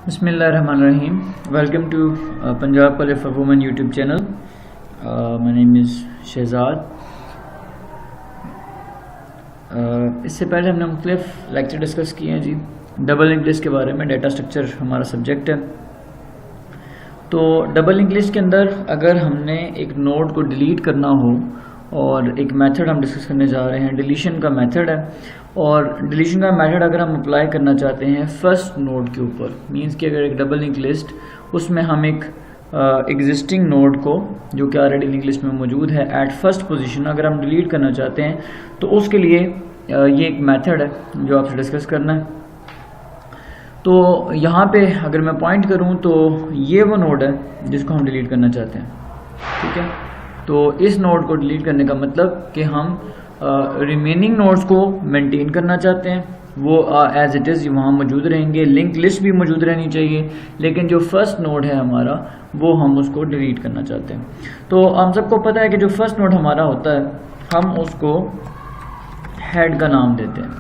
Bismillahirrahmanirrahim. Welcome to Punjab College for Women YouTube channel. My name is Shahzad. इससे पहले हमने मुख्तलिफ लेक्चर डिस्कस किए हैं जी. डबल लिंक लिस्ट के बारे में. डेटा स्ट्रक्चर हमारा सब्जेक्ट है. तो डबल लिंक लिस्ट के अंदर अगर हमने एक नोड को डिलीट करना हो और एक मेथड हम डिस्कस करने जा रहे हैं, डिलीशन का मेथड है. और डिलीशन का मेथड अगर हम अप्लाई करना चाहते हैं फर्स्ट नोड के ऊपर, मींस कि अगर एक डबल लिंक लिस्ट उसमें हम एक एग्जिस्टिंग नोड को जो कि ऑलरेडी लिंक लिस्ट में मौजूद है एट फर्स्ट पोजीशन अगर हम डिलीट करना चाहते हैं तो उसके लिए ये एक मेथड है जो आपसे डिस्कस करना है. तो यहाँ पे अगर मैं पॉइंट करूँ तो ये वो नोड है जिसको हम डिलीट करना चाहते हैं. ठीक है, तो इस नोड को डिलीट करने का मतलब कि हम रिमेनिंग नोड्स को मेंटेन करना चाहते हैं, वो एज इट इज़ वहाँ मौजूद रहेंगे. लिंक लिस्ट भी मौजूद रहनी चाहिए, लेकिन जो फर्स्ट नोड है हमारा वो हम उसको डिलीट करना चाहते हैं. तो हम सबको पता है कि जो फर्स्ट नोड हमारा होता है हम उसको हेड का नाम देते हैं.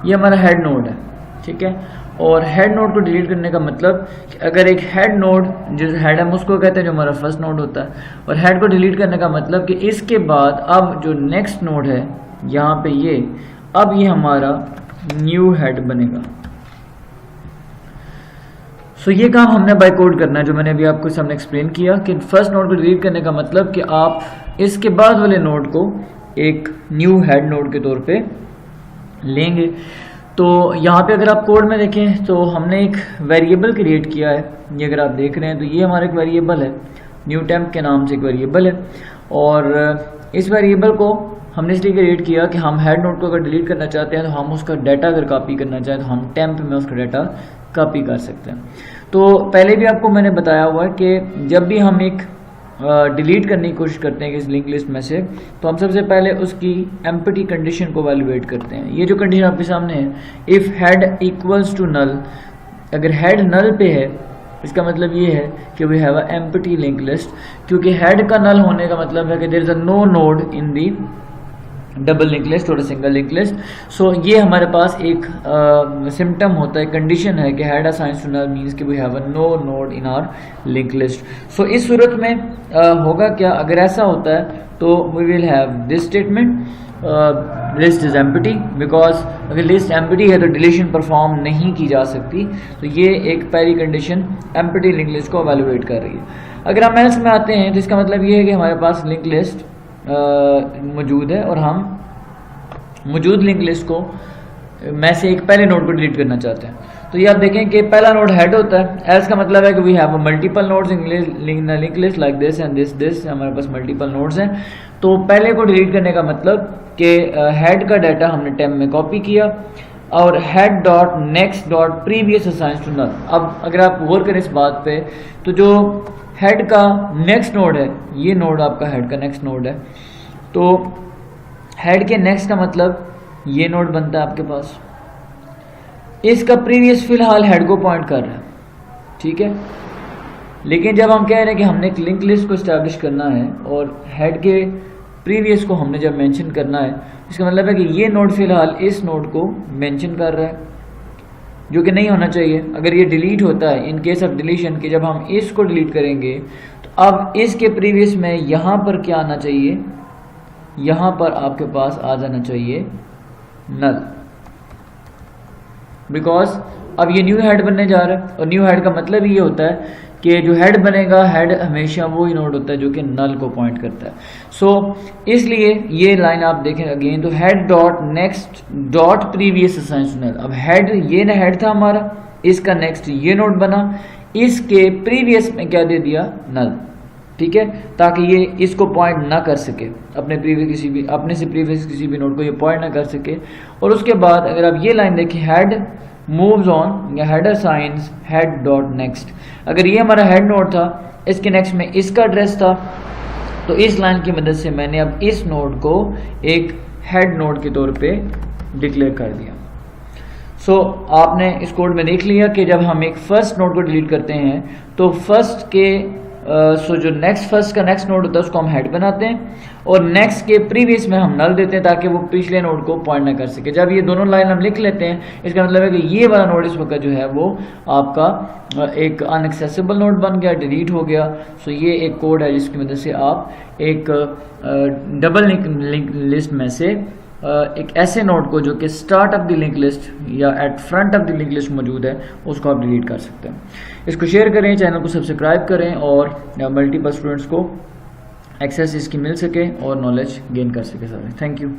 ये हमारा हेड नोड है. ठीक है, और हेड नोड को डिलीट करने का मतलब कि अगर एक हेड नोड जो हेड हम उसको कहते हैं जो हमारा फर्स्ट नोड होता है, और हेड को डिलीट करने का मतलब कि इसके बाद अब जो नेक्स्ट नोड है यहाँ पे अब ये हमारा न्यू हेड बनेगा. सो ये काम हमने बाय कोड करना है, जो मैंने अभी आपको सामने एक्सप्लेन किया कि फर्स्ट नोड को डिलीट करने का मतलब कि आप इसके बाद वाले नोड को एक न्यू हेड नोड के तौर पे लेंगे. तो यहाँ पे अगर आप कोड में देखें तो हमने एक वेरिएबल क्रिएट किया है. ये अगर आप देख रहे हैं तो ये हमारा एक वेरिएबल है, न्यू टेम्प के नाम से एक वेरिएबल है. और इस वेरिएबल को हमने इसलिए क्रिएट किया कि हम हेड नोड को अगर डिलीट करना चाहते हैं तो हम उसका डाटा अगर कॉपी करना चाहें तो हम टेम्प में उसका डाटा कॉपी कर सकते हैं. तो पहले भी आपको मैंने बताया हुआ है कि जब भी हम एक डिलीट करने की कोशिश करते हैं इस लिंक लिस्ट में से, तो हम सबसे पहले उसकी एम्प्टी कंडीशन को वैल्यूएट करते हैं. ये जो कंडीशन आपके सामने है, if head equals to null, अगर हेड नल पे है इसका मतलब ये है कि we have a empty link list. क्योंकि हेड का नल होने का मतलब है कि there is a no node in the double link list और सिंगल लिंक लिस्ट. सो ये हमारे पास एक सिम्टम होता है, कंडीशन है कि head assigns to null means कि we have a no node in our link list. So इस सूरत में होगा क्या, अगर ऐसा होता है तो we will have this statement, list is empty. Because अगर लिस्ट एम्प्टी है तो डिलीशन परफॉर्म नहीं की जा सकती. तो ये एक पहली कंडीशन एम्प्टी लिंक लिस्ट को एवेलुएट कर रही है. अगर हम एल्स में आते हैं तो इसका मतलब ये है कि हमारे पास लिंक लिस्ट मौजूद है और हम मौजूद लिंक लिस्ट को में से एक पहले नोड को डिलीट करना चाहते हैं. तो ये आप देखें कि पहला नोड हेड होता है. एल्स का मतलब है कि we have multiple nodes in link list like this and this हमारे पास मल्टीपल नोड्स हैं. तो पहले को डिलीट करने का मतलब कि हेड का डाटा हमने टेम्प में कॉपी किया और head dot next dot previous assigns to null. अब अगर आप गौर करें इस बात पे, तो जो हेड का नेक्स्ट नोड है, ये नोड आपका हेड का नेक्स्ट नोड है. तो हेड के नेक्स्ट का मतलब ये नोड बनता है आपके पास. इसका प्रीवियस फिलहाल हेड को पॉइंट कर रहा है. ठीक है, लेकिन जब हम कह रहे हैं कि हमने एक लिंक लिस्ट को इस्टेब्लिश करना है और हेड के प्रीवियस को हमने जब मेंशन करना है, इसका मतलब है कि ये नोड फिलहाल इस नोड को मेंशन कर रहा है, जो कि नहीं होना चाहिए. अगर ये डिलीट होता है इन केस ऑफ डिलीशन कि जब हम इसको डिलीट करेंगे तो अब इसके प्रीवियस में यहाँ पर क्या आना चाहिए, यहाँ पर आपके पास आ जाना चाहिए नल. बिकॉज अब ये न्यू हेड बनने जा रहा है और न्यू हेड का मतलब ये होता है कि जो हेड बनेगा, हेड हमेशा वो ही नोड होता है जो कि नल को पॉइंट करता है. सो इसलिए ये लाइन आप देखें अगेन, तो head dot next dot previous assigns to null. अब हेड ये ना हेड था हमारा, इसका नेक्स्ट ये नोड बना, इसके प्रीवियस में क्या दे दिया, नल. ठीक है, ताकि ये इसको पॉइंट ना कर सके, अपने से प्रीवियस किसी भी नोड को ये पॉइंट ना कर सके. और उसके बाद अगर आप ये लाइन देखें, हेड मूव्स ऑन या head assigns head dot next. अगर ये हमारा हेड नोड था, इसके नेक्स्ट में इसका एड्रेस था, तो इस लाइन की मदद से मैंने अब इस नोड को एक हेड नोड के तौर पे डिक्लेयर कर दिया. सो आपने इस कोड में देख लिया कि जब हम एक फर्स्ट नोड को डिलीट करते हैं तो फर्स्ट के सो जो फर्स्ट का नेक्स्ट नोड होता है उसको हम हेड बनाते हैं और नेक्स्ट के प्रीवियस में हम नल देते हैं ताकि वो पिछले नोड को पॉइंट ना कर सके। जब ये दोनों लाइन हम लिख लेते हैं इसका मतलब है कि ये वाला नोड इस वक्त जो है वो आपका एक अनएक्सेसिबल नोड बन गया, डिलीट हो गया। सो ये एक कोड है जिसकी मदद से आप एक डबल लिंक लिस्ट में से एक ऐसे नोड को जो कि start of the link list या at front of the link list मौजूद है उसको आप डिलीट कर सकते हैं। इसको शेयर करें, चैनल को सब्सक्राइब करें और मल्टीपल स्टूडेंट्स को एक्सेस इसकी मिल सके और नॉलेज गेन कर सके। Sir thank you.